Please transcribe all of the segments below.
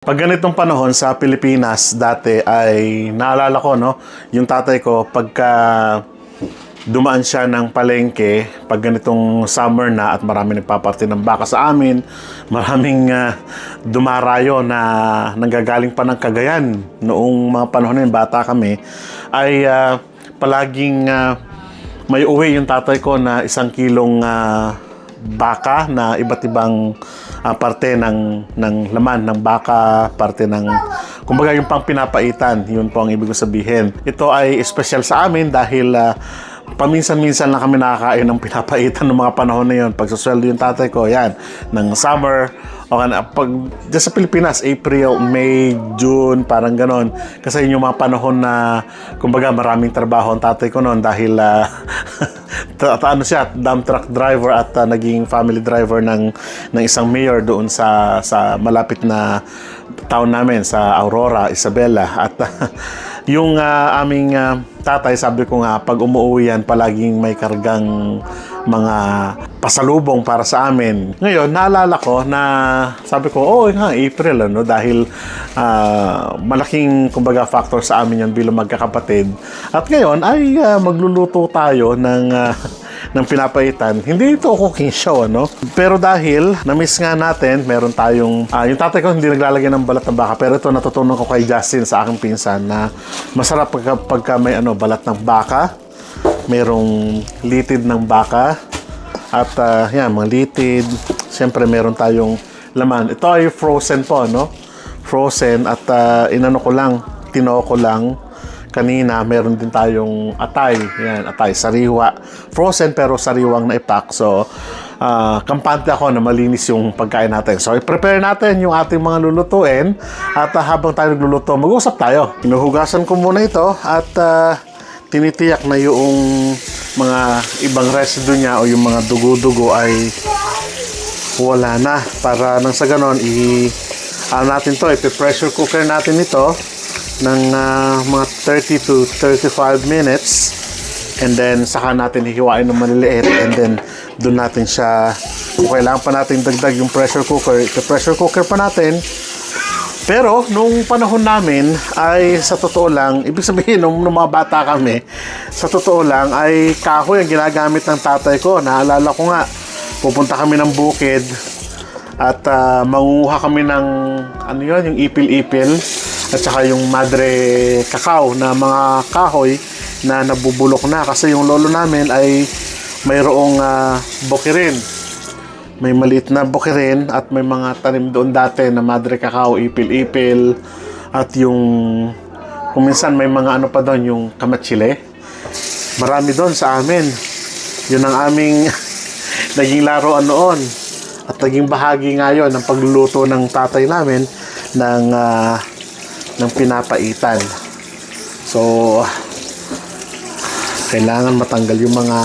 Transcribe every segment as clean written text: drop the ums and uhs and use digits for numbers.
Pag ganitong panahon sa Pilipinas dati ay naalala ko, no, yung tatay ko pagka dumaan siya ng palengke pag ganitong summer na at marami nagpaparte ng baka sa amin, maraming dumarayo na nanggagaling pa ng Cagayan noong mga panahon na yun, bata kami, ay palaging may uwi yung tatay ko na 1 kilong baka na iba't ibang parte ng laman ng baka, parte ng kumbaga yung pang pinapaitan, yun po ang ibig sabihin. Ito ay special sa amin dahil paminsan-minsan lang kami nakakain ng pinapaitan ng mga panahon na yun. Pag susweldo yung tatay ko, yan, ng summer, o pag dyan sa Pilipinas, April, May, June, parang ganon. Kasi yun yung mga panahon na, kumbaga, maraming trabaho ang tatay ko noon dahil ano siya, dump truck driver at naging family driver ng isang mayor doon sa malapit na town namin, sa Aurora, Isabela. At yung aming tatay, sabi ko nga, pag umuwi yan, palaging may kargang mga pasalubong para sa amin. Ngayon, naalala ko na sabi ko, oo nga, April, ano, dahil malaking, kumbaga, factor sa amin yan bilang magkakapatid. At ngayon ay magluluto tayo ng pinapaitan. Hindi ito cooking show, ano? Pero dahil na-miss nga natin, meron tayong yung tatay ko hindi naglalagay ng balat ng baka, pero ito natutunan ko kay Justin, sa aking pinsan, na masarap pagka may balat ng baka, merong litid ng baka, at yan, mga litid. Siyempre meron tayong laman. Ito ay frozen po, no? Frozen, at tinoko lang kanina. Meron din tayong atay. Yan, atay, sariwa. Frozen pero sariwang na-ipack. So, kampante ako na malinis yung pagkain natin. So, i-prepare natin yung ating mga lulutuin. At habang tayo nagluluto, mag-usap tayo. Inuhugasan ko muna ito at tinitiyak na yung mga ibang residue niya o yung mga dugo-dugo ay wala na. Para nang sa ganon, natin to, i-pressure cooker natin ito ng mga 30 to 35 minutes, and then saka natin hihiwain ng maliliit, and then doon natin siya, kung kailangan pa natin dagdag yung pressure cooker, ito-pressure cooker pa natin. Pero nung panahon namin ay sa totoo lang, ibig sabihin nung mga bata kami, sa totoo lang ay kahoy ang ginagamit ng tatay ko. Naalala ko nga, pupunta kami ng bukid at manguha kami ng yung ipil-ipil at saka yung madre cacao na mga kahoy na nabubulok na, kasi yung lolo namin ay mayroong bukirin. May maliit na bukirin at may mga tanim doon dati na madre cacao, ipil-ipil, at yung kung minsan may mga pa doon, yung kamatsile. Marami doon sa amin. Yun ang aming naging laruan noon. At naging bahagi ngayon ng pagluluto ng tatay namin ng pinapaitan. So, kailangan matanggal yung mga,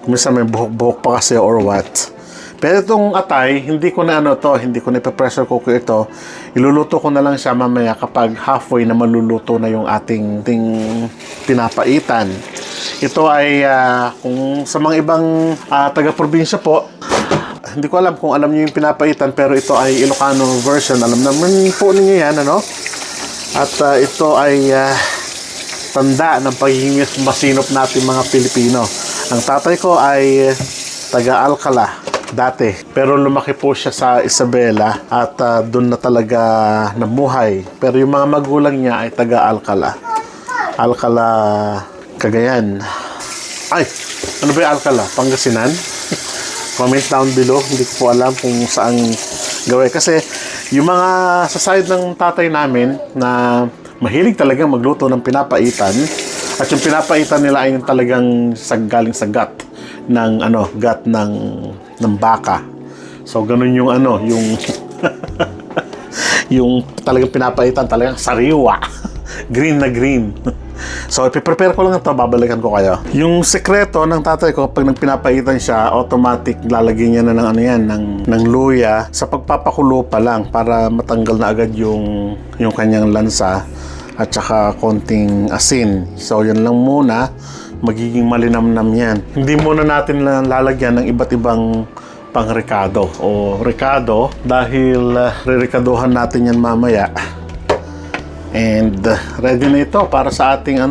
kung minsan may buhok-buhok pa kasi or what. Pero itong atay, hindi ko na ipa-pressure cooker ito. Iluluto ko na lang siya mamaya kapag halfway na maluluto na yung ating pinapaitan. Ito ay kung sa mga ibang taga-probinsya po, hindi ko alam kung alam niyo yung pinapaitan, pero ito ay Ilocano version. Alam naman po ninyo yan, ano? At ito ay tanda ng pagiging masinop natin mga Pilipino. Ang tatay ko ay taga-Alcala dati, pero lumaki po siya sa Isabela at doon na talaga namuhay. Pero yung mga magulang niya ay taga-Alcala, Cagayan. Ay, ano ba yung Alcala? Pangasinan? Comment down below. Hindi ko po alam kung saan gawin, kasi yung mga sa side ng tatay namin na mahilig talagang magluto ng pinapaitan, at yung pinapaitan nila ay talagang galing sa gut ng gut ng baka. So ganun yung yung yung talagang pinapaitan, talagang sariwa. Green na green. So ipiprepare ko lang ito, babalikan ko kayo. Yung sekreto ng tatay ko, pag nagpinapaitan siya, automatic lalagyan niya na ng luya sa pagpapakulo pa lang, para matanggal na agad yung kanyang lansa at saka konting asin. So yan lang muna, magiging malinamnam yan. Hindi muna natin lalagyan ng iba't ibang pang ricado o ricado dahil re-ricadohan natin yan mamaya. And ready na ito para sa ating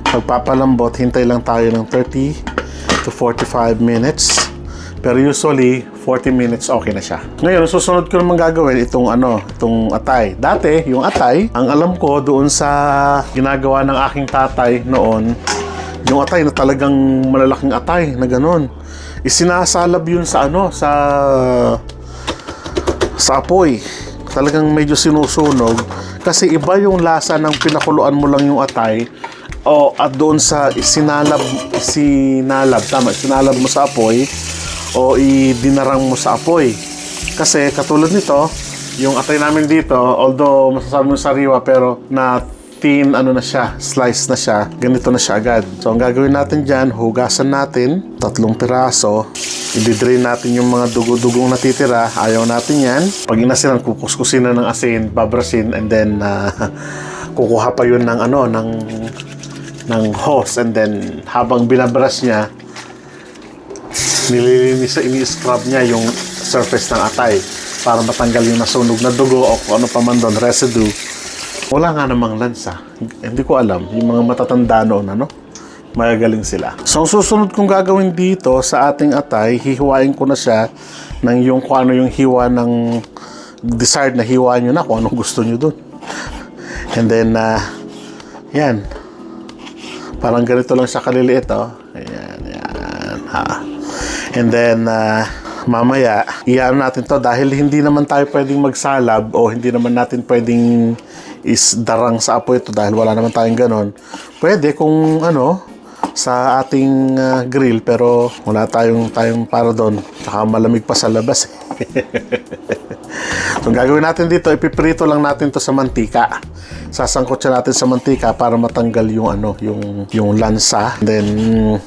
pagpapalambot. Hintay lang tayo ng 30 to 45 minutes. Pero usually 40 minutes okay na siya. Ngayon, susunod ko naman gagawin itong atay. Dati, yung atay, ang alam ko doon sa ginagawa ng aking tatay noon, yung atay na talagang malalaking atay na gano'n. Isinasalab yun sa apoy. Talagang medyo sinusunog kasi iba yung lasa ng pinakuluan mo lang yung atay at doon sa isinalab mo sa apoy o idinarang mo sa apoy. Kasi katulad nito, yung atay namin dito, although masasabi mo sariwa pero na thin na siya, slice na siya, ganito na siya agad. So ang gagawin natin dyan, hugasan natin 3 piraso, i-drain natin yung mga dugo-dugong natitira. Ayaw natin yan. Pag inasinan, kukuskusin na ng asin, babrasin, and then kukuha pa yun ng hose, and then habang binabras niya, nililinis, ini-scrub niya yung surface ng atay para matanggal yung nasunog na dugo o kung ano pa man doon, residue. Wala nga namang lansa. Hindi ko alam. Yung mga matatanda noon, magagaling sila. So, ang susunod kong gagawin dito sa ating atay, hihiwain ko na siya ng yung kung ano yung hiwa ng desired na hiwa nyo na, kung anong gusto nyo dun. And then, yan. Parang ganito lang siya kaliliit, Ayan, ha. And then, mamaya, iyan natin to dahil hindi naman tayo pwedeng magsalab o hindi naman natin pwedeng isdarang sa apoy ito dahil wala naman tayong ganon. Pwede kung sa ating grill pero wala tayong para doon. Saka malamig pa sa labas. So, gagawin natin dito, ipiprito lang natin to sa mantika. Sasangkot siya natin sa mantika para matanggal yung lansa. Then,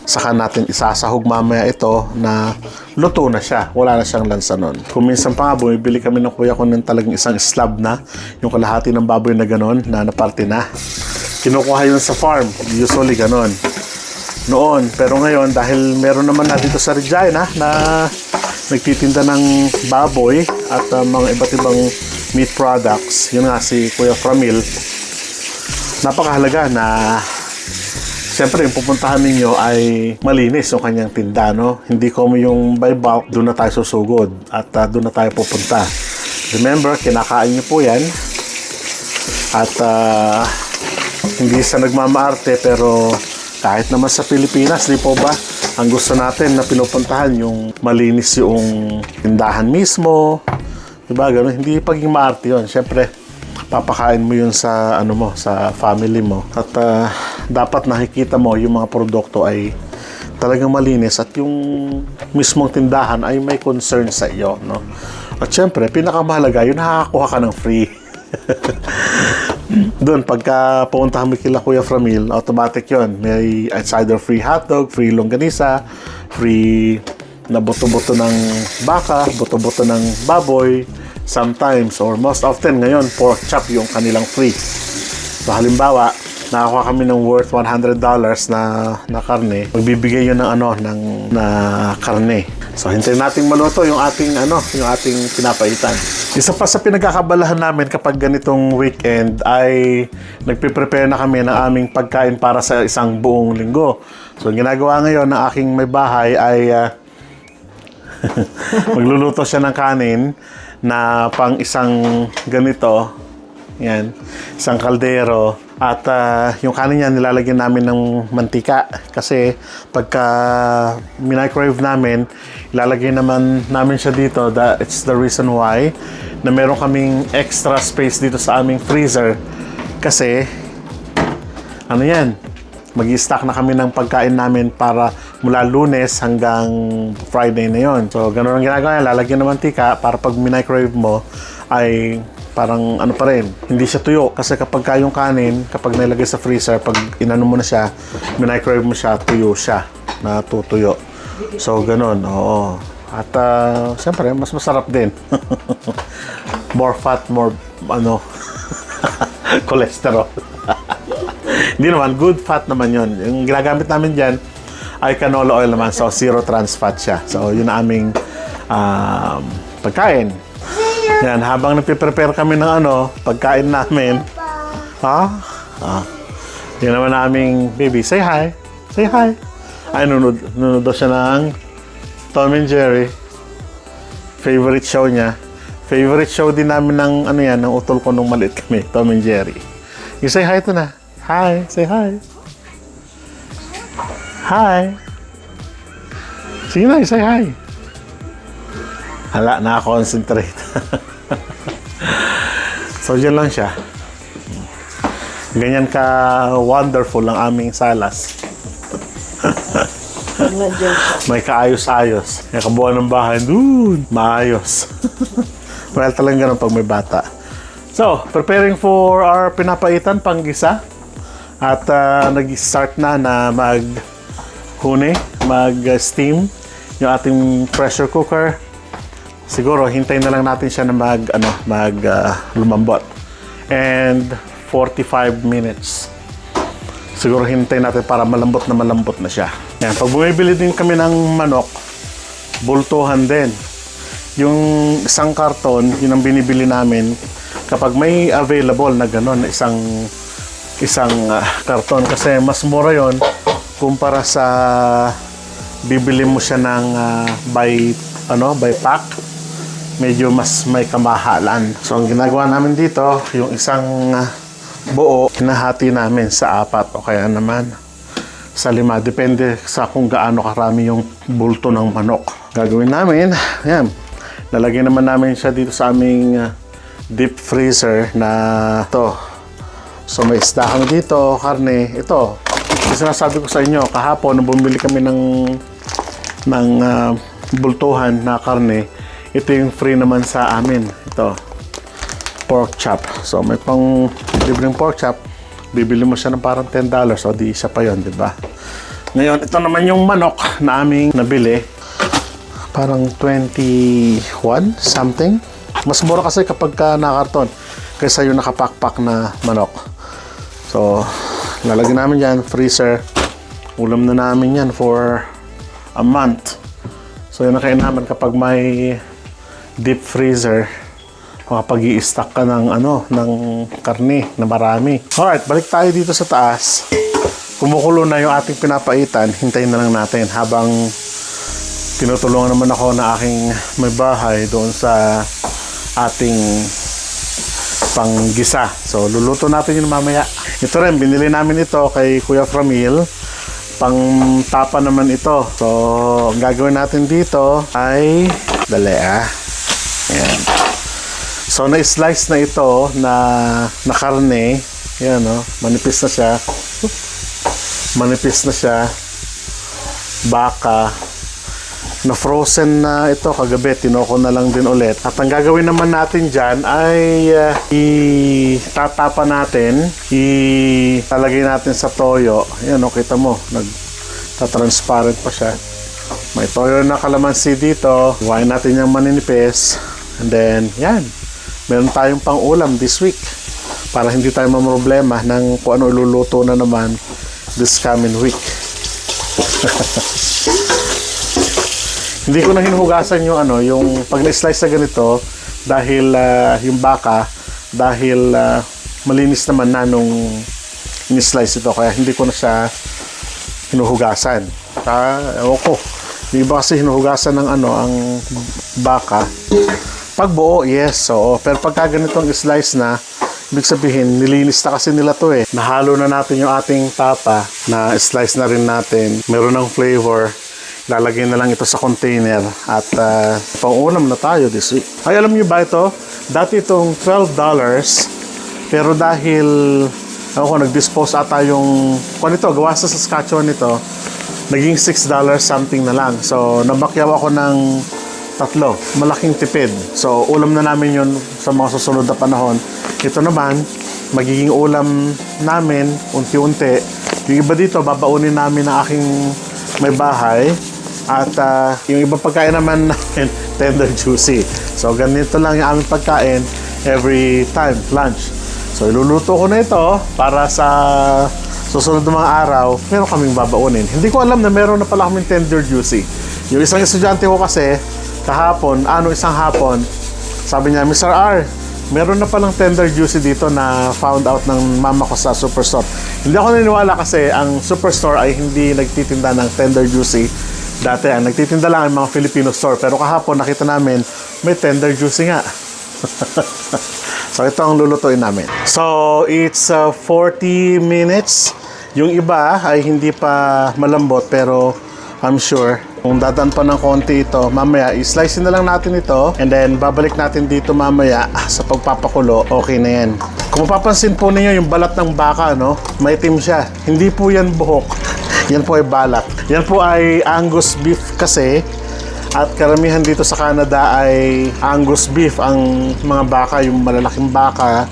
saka natin isasahog mamaya ito na luto na siya. Wala na siyang lansa nun. Kung minsan pa nga, bumibili kami ng kuya ko ng talagang isang slab na, yung kalahati ng baboy na ganon, na naparte na. Kinukuha yun sa farm. Usually ganon. Noon. Pero ngayon, dahil meron naman na dito sa Regina na nagtitinda ng baboy at mga iba't ibang meat products. Yun nga si Kuya Framil. Napakahalaga na siyempre yung pupuntahan ninyo ay malinis yung kanyang tinda, Hindi como yung by bulk, doon na tayo susugod at doon na tayo pupunta. Remember, kinakain nyo po yan at hindi sa nagmamaarte pero kahit naman sa Pilipinas, di po ba? Ang gusto natin na pinupuntahan yung malinis yung tindahan mismo. Diba? Ganun. Hindi paging maarte yun. Siyempre, papakain mo yun sa sa family mo. At dapat nakikita mo yung mga produkto ay talagang malinis at yung mismong tindahan ay may concern sa iyo, At siyempre, pinakamahalaga, yun nakakakuha ka ng free. Doon, pagka pumuntahan mo kila Kuya Framil, automatic yon. May either free hotdog, free longganisa, free na buto-buto ng baka, buto-buto ng baboy, sometimes or most often ngayon, pork chop yung kanilang free. So halimbawa, nakakuha kami ng worth $100 na karne, magbibigay yun ng karne. So hintayin nating maluto yung ating pinapaitan. Isa pa sa pinagkakabalahan namin kapag ganitong weekend ay nagpe-prepare na kami ng aming pagkain para sa isang buong linggo. So ang ginagawa ngayon ng aking may bahay ay magluluto siya ng kanin na pang isang ganito. Yan, isang kaldero. At yung kanin niya nilalagyan namin ng mantika kasi pagka microwave namin, ilalagay naman namin siya dito. It's the reason why na meron kaming extra space dito sa aming freezer kasi yan, mag-i-stock na kami ng pagkain namin para mula Lunes hanggang Friday na yon. So ganoon ang ginagawa niya, lalagyan ng mantika para pag microwave mo ay parang pa rin, hindi siya tuyo. Kasi kapag yung kanin, kapag nilagay sa freezer, pag inano mo na siya, microwave mo siya, tuyo siya, natutuyo. So, ganun, oo. At, siyempre, mas masarap din. More fat, more, cholesterol. Hindi naman, good fat naman yon. Yung ginagamit namin dyan, ay canola oil naman. So, zero trans fat siya. So, yun ang aming pagkain. Yan, habang nagpe-prepare kami ng pagkain namin. Yan naman naming baby. Say hi. Say hi. Ay, nunod daw siya ng Tom and Jerry. Favorite show niya. Favorite show din namin ng ng utol ko nung maliit kami, Tom and Jerry. You say hi to na. Hi. Say hi. Hi. Sige na, say hi. Hala, nakakonsentrate. So, dyan lang siya. Ganyan ka wonderful ang aming salas. May kaayos-ayos. May kabuuan ng bahay. Doon, maayos. Well, talagang ganun pag may bata. So, preparing for our pinapaitan panggisa. At nag-start na mag-huni, mag-steam yung ating pressure cooker. Siguro, hintayin na lang natin siya na lumambot. And 45 minutes. Siguro hintayin natin para malambot na siya. Yan, pag bumibili din kami ng manok, bultuhan din. Yung isang karton, yun ang binibili namin kapag may available na gano'n, isang karton. Kasi mas mura yon kumpara sa bibili mo siya ng by pack. Medyo mas may kamahalan. So, ang ginagawa namin dito, yung isang buo, hinahati namin sa 4 o kaya naman sa 5. Depende sa kung gaano karami yung bulto ng manok. Gagawin namin, yan. Lalagyan naman namin siya dito sa aming deep freezer na to. So, may isda kami dito, karne. Ito, yung sinasabi ko sa inyo, kahapon, nung bumili kami ng bultuhan na karne, ito yung free naman sa amin. Ito, pork chop. So, may pang libreng pork chop. Bibili mo siya ng parang $10. O, di isa pa yun, di ba? Ngayon, ito naman yung manok na aming nabili. Parang 21 something. Mas mura kasi kapag nakakarton kaysa yung nakapakpak na manok. So, lalagyan namin yan, freezer. Ulam na namin yan for a month. So, yun na kain naman kapag may deep freezer, makapag-i-stock ka ng karne na marami. Alright, balik tayo dito sa taas. Kumukulo na yung ating pinapaitan. Hintayin na lang natin habang tinutulungan naman ako na aking may bahay doon sa ating panggisa. So, luluto natin yun mamaya. Ito rin, binili namin ito kay Kuya Framil. Pang tapa naman ito. So, ang gagawin natin dito ay Ayan. So, na-slice na ito na karne. Ayan, manipis na siya. Manipis na siya. Baka. Na-frozen na ito kagabi. Tinoko na lang din ulit. At ang gagawin naman natin dyan ay itatapa natin. Ilalagay natin sa toyo. Ayan, kita mo. Nagtatransparent pa siya. May toyo na kalamansi dito. Huwain natin yung maninipis. And then, yan. Meron tayong pang-ulam this week. Para hindi tayo mamroblema ng kung ano iluluto na naman this coming week. Hindi ko na hinuhugasan yung pag na-slice na ganito dahil yung baka, dahil malinis naman na nung in-slice ito. Kaya hindi ko na siya hinuhugasan. Ewan ko. Yung iba kasi hinuhugasan ng ang baka. Pag buo, yes. So, pero pagka ganitong slice na, ibig sabihin, nilinis na kasi nila to eh. Nahalo na natin yung ating tapa na slice na rin natin. Meron ng flavor. Lalagay na lang ito sa container at pang-ulam na tayo this week. Ay, alam niyo ba ito? Dati itong $12, pero dahil nag-dispose ata yung gawa sa Saskatchewan ito, naging $6 something na lang. So, nabakyaw ako ng 3. Malaking tipid. So, ulam na namin yun sa mga susunod na panahon. Ito naman, magiging ulam namin unti-unti. Yung iba dito, babaunin namin ng aking may bahay. At yung ibang pagkain naman namin, tender juicy. So, ganito lang yung aming pagkain every time, lunch. So, iluluto ko na ito para sa susunod na mga araw, meron kaming babaunin. Hindi ko alam na meron na pala kaming tender juicy. Yung isang estudyante ko kasi, kahapon, isang hapon, sabi niya, Mr. R, meron na palang tender juicy dito na found out ng mama ko sa Superstore. Hindi ako naniniwala kasi ang Superstore ay hindi nagtitinda ng tender juicy. Dati, ang nagtitinda lang ang mga Filipino store. Pero kahapon, nakita namin, may tender juicy nga. So, ito ang lulutuin namin. So, it's 40 minutes. Yung iba ay hindi pa malambot, pero I'm sure kung dadaan pa ng konti ito, mamaya i-slice na lang natin ito and then babalik natin dito mamaya sa pagpapakulo. Okay na yan. Kung mapapansin po ninyo yung balat ng baka, no? Maitim siya. Hindi po yan buhok. Yan po ay balat. Yan po ay Angus beef kasi. At karamihan dito sa Canada ay Angus beef. Ang mga baka, yung malalaking baka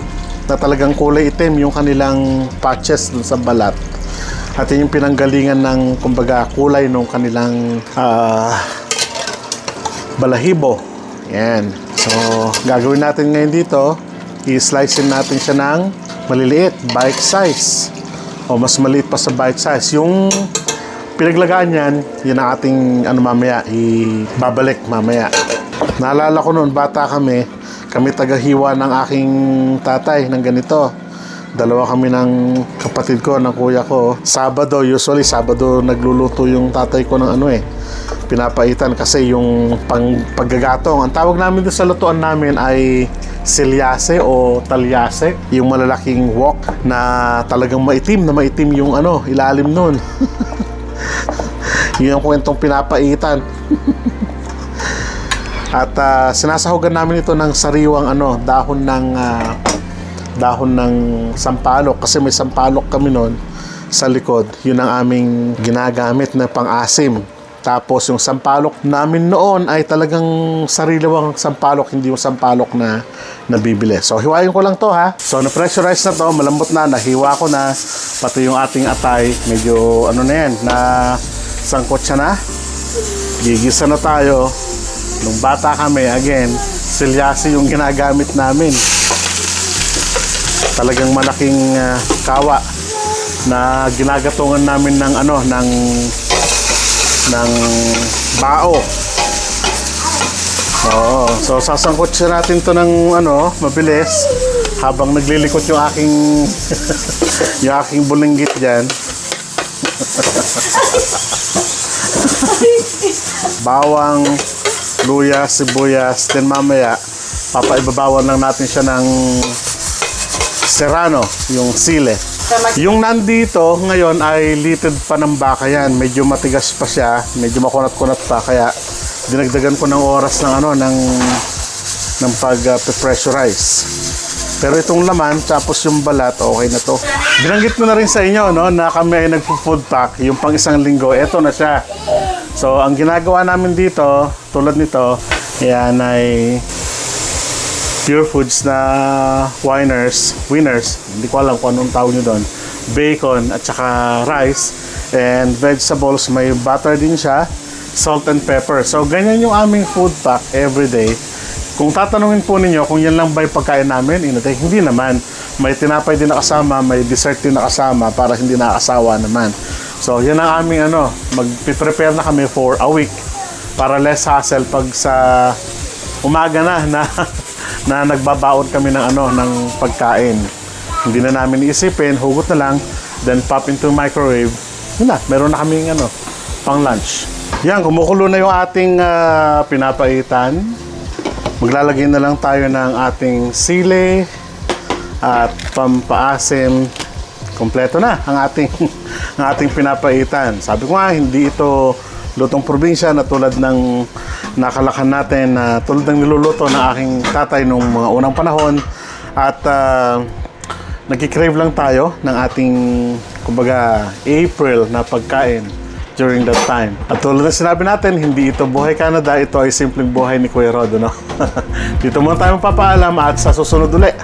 na talagang kulay itim yung kanilang patches dun sa balat. At yun yung pinanggalingan ng, kumbaga, kulay ng kanilang balahibo. Yan. So, gagawin natin ngayon dito, i-slice natin siya ng maliliit, bite size. O mas maliit pa sa bite size. Yung pinaglagaan yan, yun ang ating, mamaya, ibabalik mamaya. Naalala ko noon, bata kami tagahiwa ng aking tatay ng ganito. Dalawa kami ng kapatid ko, ng kuya ko. Usually Sabado nagluluto yung tatay ko ng pinapaitan kasi yung paggagatong. Ang tawag namin doon sa lutuan namin ay silyase o talyase. Yung malalaking wok na talagang maitim yung ilalim nun. Yun yung kwentong pinapaitan. At sinasahugan namin ito ng sariwang dahon ng sampalok kasi may sampalok kami noon sa likod. Yun ang aming ginagamit na pang-asim. Tapos yung sampalok namin noon ay talagang sariwang sampalok, hindi yung sampalok na nabibili. So hiwain ko lang to ha. So na-pressurize na to, malambot na, nahiwa ko na. Pati yung ating atay, medyo na yan, na sangkot siya na. Gigisa na tayo. Nung bata kami, again, silyasi yung ginagamit namin. Talagang malaking kawa na ginagatungan namin ng bao. Oo, so sasangkot siya natin to ng mabilis habang naglilikot yung aking yung aking bulinggit diyan. Bawang, luya, sibuyas, then mamaya papaibabawan lang natin siya ng serrano, yung sile. Yung nandito ngayon ay litid pa ng baka yan. Medyo matigas pa siya, medyo makunat-kunat pa, kaya dinagdagan ko ng oras ng pag-pressurize. Pero itong laman, tapos yung balat, okay na to. Binanggit ko na rin sa inyo na kami ay nagpo-food pack yung pang isang linggo. Eto na siya. So, ang ginagawa namin dito, tulad nito, yan ay Pure Foods na winners, hindi ko alam kung anong tawag nyo doon, bacon at saka rice and vegetables, may butter din siya, salt and pepper. So ganyan yung aming food pack everyday. Kung tatanungin po ninyo kung yan lang ba yung pagkain namin, hindi naman. May tinapay din nakasama, may dessert din nakasama para hindi nakakasawa naman. So yan ang aming mag-prepare na kami for a week para less hassle pag sa umaga na nagbabaon kami ng pagkain. Hindi na namin iisipin, hugot na lang, then pop into microwave. Yun na, meron na kaming pang lunch. Yan, kumukulo na yung ating pinapaitan. Maglalagay na lang tayo ng ating sili at pampaasim. Kompleto na ang ating pinapaitan. Sabi ko nga, hindi ito lutong probinsya na tulad ng nakalakan natin, tulad ng niluluto ng aking tatay nung mga unang panahon. At nagkikrave lang tayo ng ating, kumbaga, April na pagkain during that time. At tulad na sinabi natin, hindi ito buhay Canada, ito ay simpleng buhay ni Kuya Rod, no? Dito muna tayo magpapaalam at sa susunod ulit.